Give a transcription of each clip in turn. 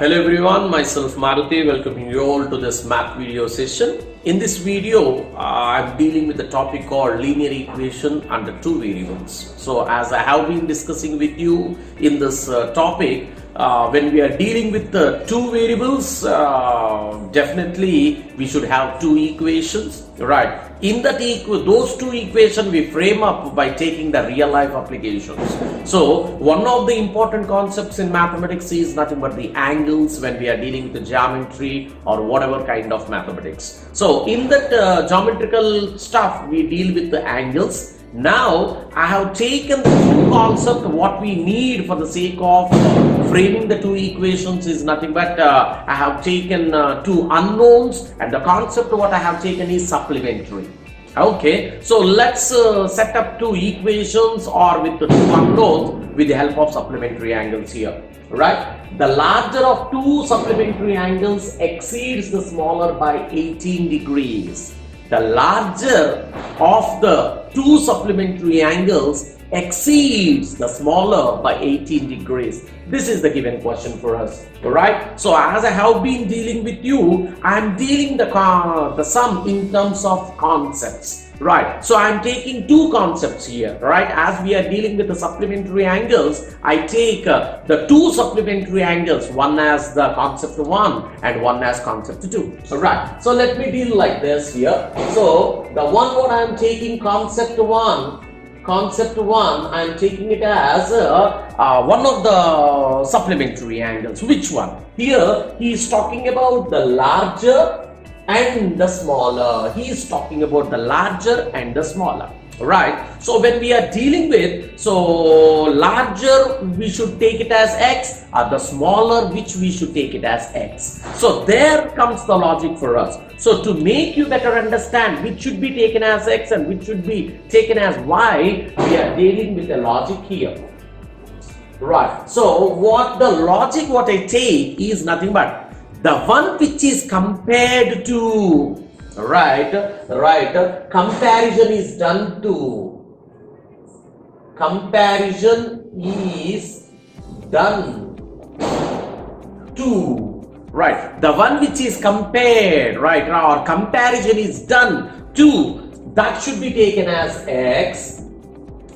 Hello everyone, myself Maruthi, welcoming you all to this math video session. In this video, I'm dealing with the topic called linear equation under two variables. So as I have been discussing with you in this topic, when we are dealing with the two variables, definitely we should have two equations, right? In that those two equations we frame up by taking the real life applications. So one of the important concepts in mathematics is nothing but the angles when we are dealing with the geometry or whatever kind of mathematics. So in that geometrical stuff we deal with the angles. Now I have taken the two concept. What we need for the sake of framing the two equations is nothing but I have taken two unknowns, and the concept what I have taken is supplementary. Okay, so let's set up two equations or with the two unknowns with the help of supplementary angles here, right? The larger of two supplementary angles exceeds the smaller by 18 degrees. The larger of the two supplementary angles exceeds the smaller by 18 degrees. This is the given question for us, right? So as I have been dealing with you, I am dealing the sum in terms of concepts, right? So I am taking two concepts here, right? As we are dealing with the supplementary angles, I take the two supplementary angles, one as the concept 1 and one as concept 2, right? So let me deal like this here. So the one what I am taking concept 1, I am taking it as one of the supplementary angles. Which one? Here he is talking about the larger and the smaller. He is talking about the larger and the smaller, right? So when we are dealing with, so larger we should take it as x, or the smaller which we should take it as x. So there comes the logic for us. So to make you better understand which should be taken as x and which should be taken as y, we are dealing with the logic here, right? So what the logic what I take is nothing but the one which is compared to, right, comparison is done to, comparison is done to, right, the one which is compared, right, or comparison is done to, that should be taken as x,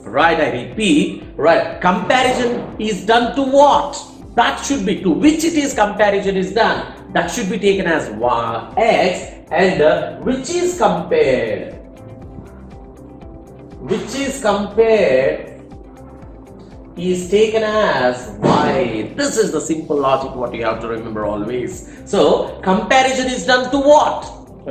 right? I repeat, right, comparison is done to what? That should be to which it is comparison is done, that should be taken as y, x, and which is compared is taken as y. This is the simple logic what you have to remember always. So comparison is done to what?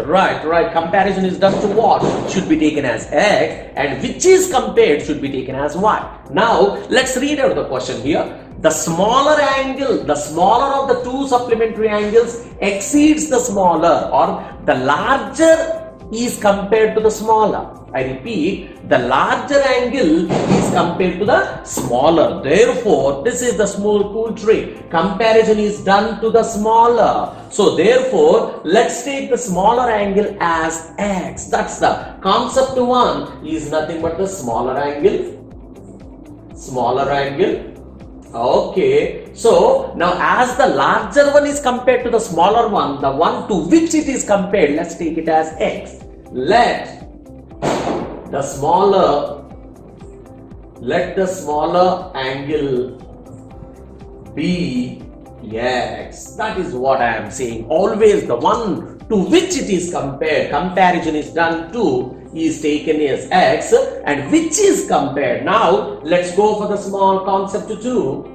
Right, comparison is done to what? Should be taken as x, and which is compared should be taken as y. Now let's read out the question here. The smaller angle, the smaller of the two supplementary angles exceeds the smaller, or the larger is compared to the smaller. I repeat, the larger angle is compared to the smaller. Therefore, this is the small cool trick. Comparison is done to the smaller. So therefore, let's take the smaller angle as x. That's the concept 1 is nothing but the smaller angle. Okay, so now as the larger one is compared to the smaller one, the one to which it is compared, let's take it as x. Let the smaller angle be x. That is what I am saying. Always the one to which it is compared, comparison is done to, is taken as x, and which is compared. Now let's go for the small concept 2.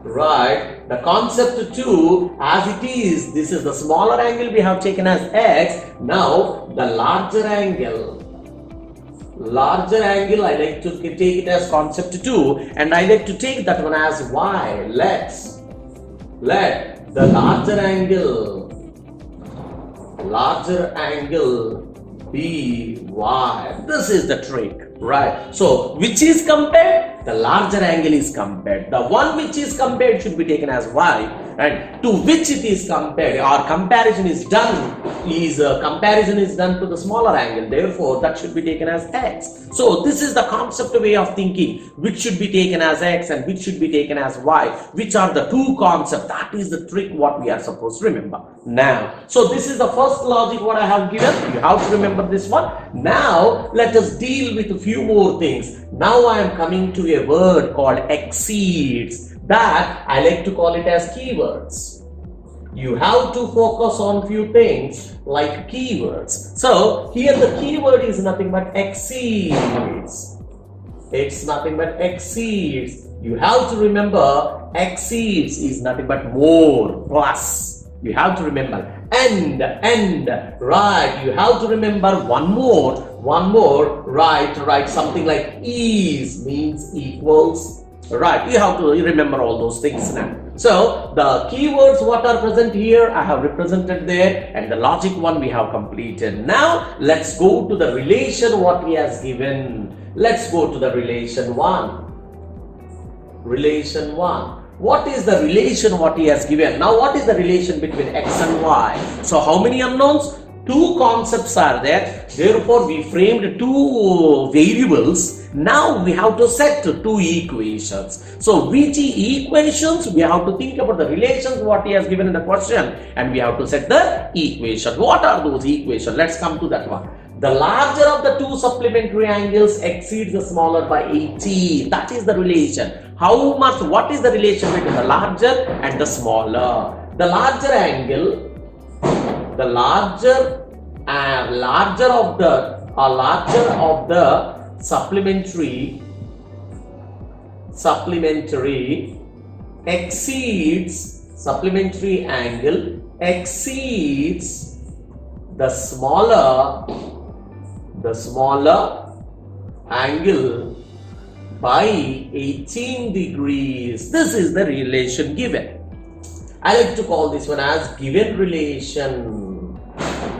Right, the concept 2 as it is, this is the smaller angle we have taken as x. Now the larger angle I like to take it as concept 2, and I like to take that one as y. Let the larger angle be y. This is the trick, right? So which is compared? The larger angle is compared. The one which is compared should be taken as y, and to which it is compared, or comparison is done comparison is done to the smaller angle, therefore that should be taken as x. So this is the concept way of thinking, which should be taken as x and which should be taken as y, which are the two concepts. That is the trick what we are supposed to remember. Now, so this is the first logic what I have given. You have to remember this one. Now let us deal with a few more things. Now I am coming to a word called exceeds, that I like to call it as keywords. You have to focus on few things like keywords. So here the keyword is nothing but exceeds. It's nothing but exceeds. You have to remember exceeds is nothing but more, plus. You have to remember and, right. You have to remember one more, right. Something like is means equals, right. You have to remember all those things now. So the keywords what are present here I have represented there, and the logic one we have completed. Now let's go to the relation what he has given. Let's go to the relation 1. Relation 1. What is the relation what he has given? Now what is the relation between x and y? So how many unknowns? Two concepts are there, therefore we framed two variables. Now we have to set two equations. So which equations? We have to think about the relations what he has given in the question, and we have to set the equation. What are those equations? Let's come to that one. The larger of the two supplementary angles exceeds the smaller by 18. That is the relation. How much? What is the relation between the larger and the smaller? The larger angle, the larger of the supplementary exceeds, supplementary angle exceeds the smaller angle by 18 degrees. This is the relation given. I like to call this one as given relation.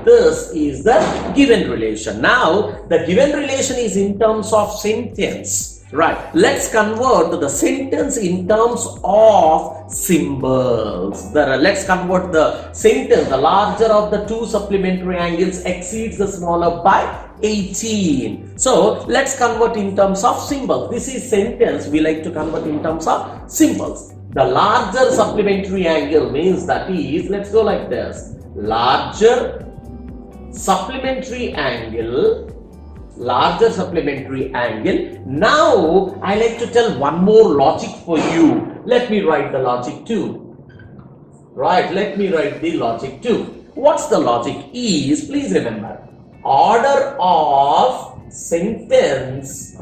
This is the given relation. Now, the given relation is in terms of sentence. Right. Let's convert the sentence in terms of symbols. Let's convert the sentence. The larger of the two supplementary angles exceeds the smaller by 18. So, let's convert in terms of symbols. This is sentence. We like to convert in terms of symbols. The larger supplementary angle means that is, let's go like this. Larger supplementary angle. Now I like to tell one more logic for you. Let me write the logic 2. Right, let me write the logic 2. What's the logic is? Please remember, order of sentence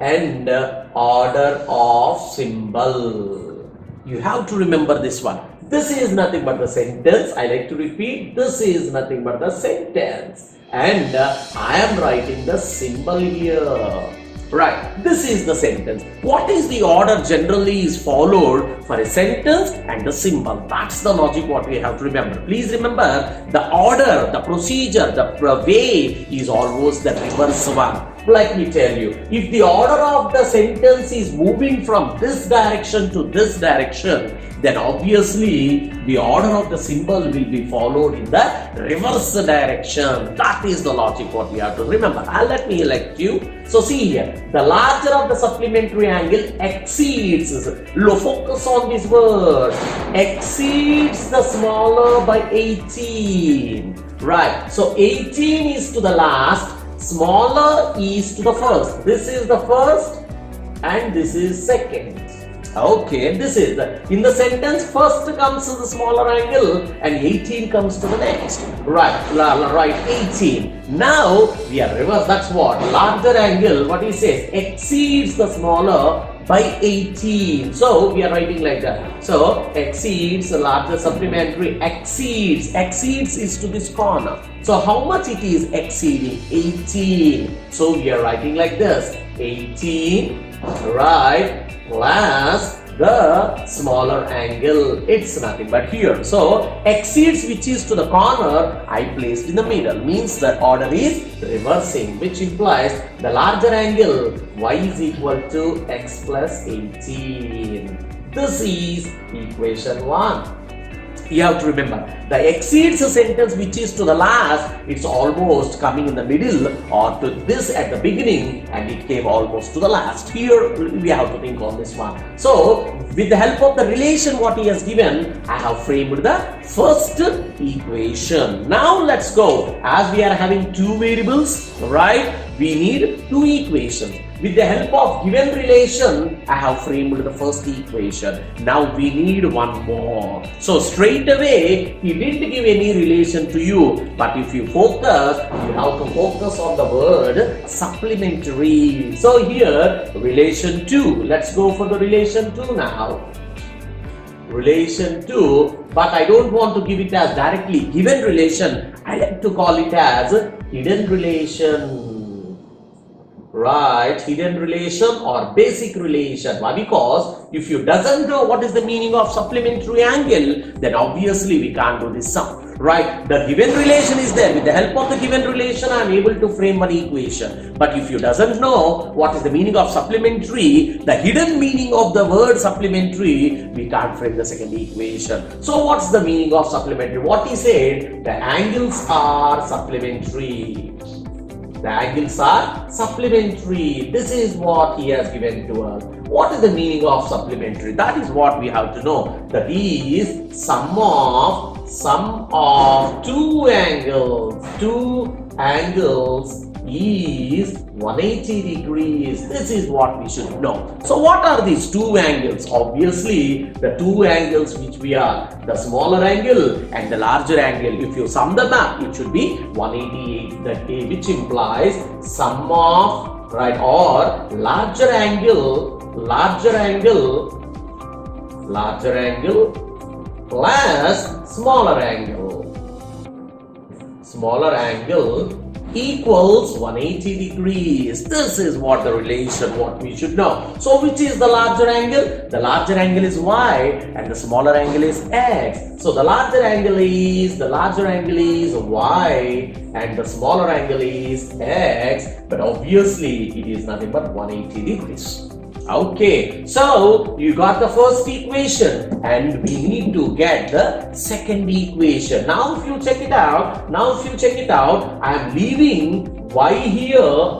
and order of symbol. You have to remember this one. This is nothing but the sentence. I like to repeat, this is nothing but the sentence. And I am writing the symbol here. Right, this is the sentence. What is the order generally is followed for a sentence and the symbol? That's the logic what we have to remember. Please remember, the order, the procedure, the way is always the reverse one. Let me tell you, if the order of the sentence is moving from this direction to this direction, then obviously the order of the symbol will be followed in the reverse direction. That is the logic what we have to remember. Let me elect you. So see here, the larger of the supplementary angle exceeds, focus on this word, exceeds the smaller by 18. Right, so 18 is to the last, smaller is to the first. This is the first and this is second. Okay, this is in the sentence, first comes to the smaller angle and 18 comes to the next. Right, 18. Now we are reverse. That's what larger angle, what he says, exceeds the smaller by 18. So we are writing like that. So exceeds, the larger supplementary exceeds is to this corner. So how much it is exceeding? 18. So we are writing like this, 18, right, plus the smaller angle. It's nothing but here. So exceeds, which is to the corner, I placed in the middle. Means that order is reversing, which implies the larger angle y is equal to x plus 18. This is equation 1. You have to remember, the exceeds sentence which is to the last, it's almost coming in the middle, or to this at the beginning, and it came almost to the last. Here we have to think on this one. So with the help of the relation what he has given, I have framed the first equation. Now let's go. As we are having two variables, right, we need two equations. With the help of given relation, I have framed the first equation. Now we need one more. So straight away, he didn't give any relation to you. But if you focus, you have to focus on the word supplementary. So here, relation 2. Let's go for the relation 2 now. Relation 2, but I don't want to give it as directly given relation. I like to call it as hidden relation. Right, hidden relation or basic relation. Why? Because if you doesn't know what is the meaning of supplementary angle, then obviously we can't do this sum. Right, the given relation is there. With the help of the given relation, I am able to frame one equation. But if you doesn't know what is the meaning of supplementary, the hidden meaning of the word supplementary, we can't frame the second equation. So what's the meaning of supplementary? What he said, the angles are supplementary. The angles are supplementary. This is what he has given to us. What is the meaning of supplementary? That is what we have to know. That is sum of two angles. Two angles is 180 degrees. This is what we should know. So what are these two angles? Obviously, the two angles which we are, the smaller angle and the larger angle. If you sum them up, it should be 188, that is, which implies sum of, right, or larger angle plus smaller angle equals 180 degrees. This is what the relation, what we should know. So which is the larger angle? The larger angle is y and the smaller angle is x. So the larger angle is y and the smaller angle is x, but obviously it is nothing but 180 degrees. Okay, so you got the first equation and we need to get the second equation. Now if you check it out, I am leaving y here,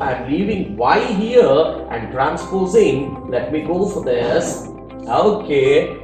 and transposing. Let me go for this. Okay,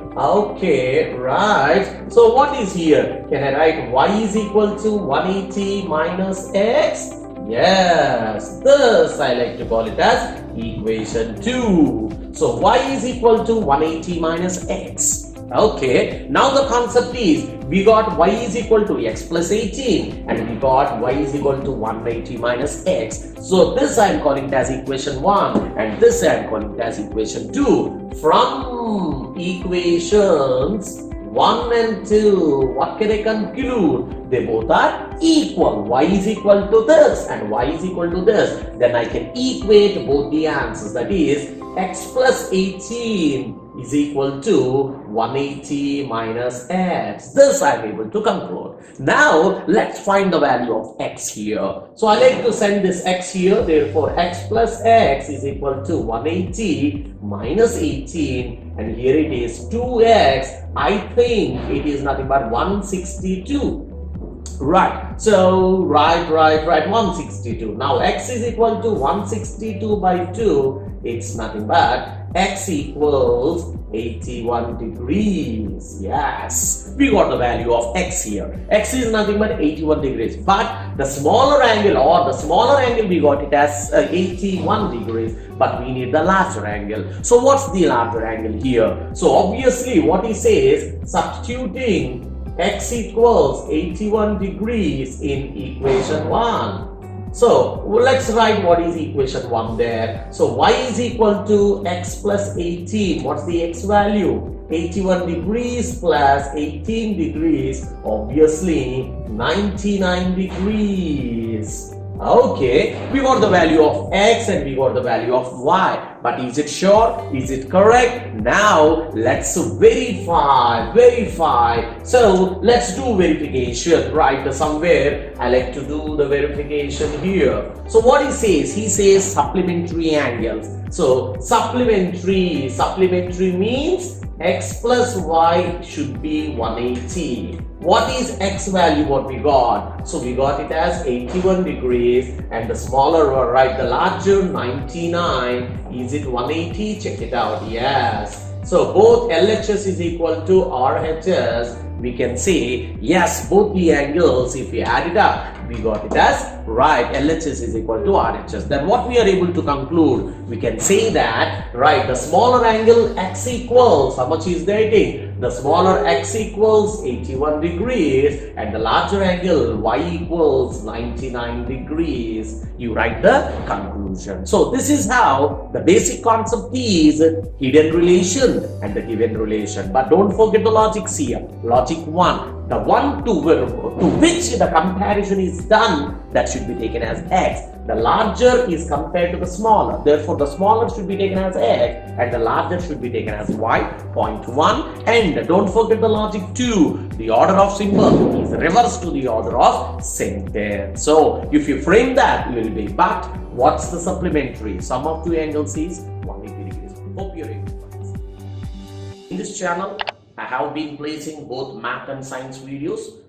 right. So what is here? Can I write y is equal to 180 minus x? Yes, this I like to call it as equation 2. So y is equal to 180 minus x. Okay, now the concept is we got y is equal to x plus 18 and we got y is equal to 180 minus x. So this I am calling it as equation 1 and this I am calling it as equation 2. From equations 1 and 2, what can I conclude? They both are equal. Y is equal to this and y is equal to this. Then I can equate both the answers. That is, x plus 18 is equal to 180 minus x. This I am able to conclude. Now, let's find the value of x here. So, I like to send this x here. Therefore, x plus x is equal to 180 minus 18. And here it is 2x. I think it is nothing but 162. Right. So, right, 162. Now, x is equal to 162 by 2. It's nothing but x equals 81 degrees. Yes, we got the value of x here. X is nothing but 81 degrees. But the smaller angle, we got it as 81 degrees. But we need the larger angle. So what's the larger angle here? So obviously what he says, substituting x equals 81 degrees in equation 1. So let's write what is equation 1 there. So y is equal to x plus 18. What's the x value? 81 degrees plus 18 degrees. Obviously 99 degrees. Okay, we got the value of x and we got the value of y. But is it sure? Is it correct? Now let's verify. So let's do verification. Right, somewhere I like to do the verification here. So what he says supplementary angles. So supplementary means x plus y should be 180. What is x value what we got? So we got it as 81 degrees and the smaller, right, the larger 99. Is it 180? Check it out. Yes. So both LHS is equal to RHS. We can say yes, both the angles, if we add it up, we got it as right, LHS is equal to RHS. Then what we are able to conclude, we can say that right, the smaller angle x equals, how much is the 80? The smaller x equals 81 degrees and the larger angle y equals 99 degrees. You write the conclusion. So this is how the basic concept is hidden relation and the given relation. But don't forget the logics here. Logic 1, the one to which the comparison is done, that should be taken as x. The larger is compared to the smaller. Therefore, the smaller should be taken as x and the larger should be taken as y. Point 1. And don't forget the logic 2. The order of symbol is reversed to the order of sentence. So, if you frame that, you will be, but what's the supplementary? Sum of two angles is 180 degrees. Hope you're able to understand. In this channel, I have been placing both math and science videos.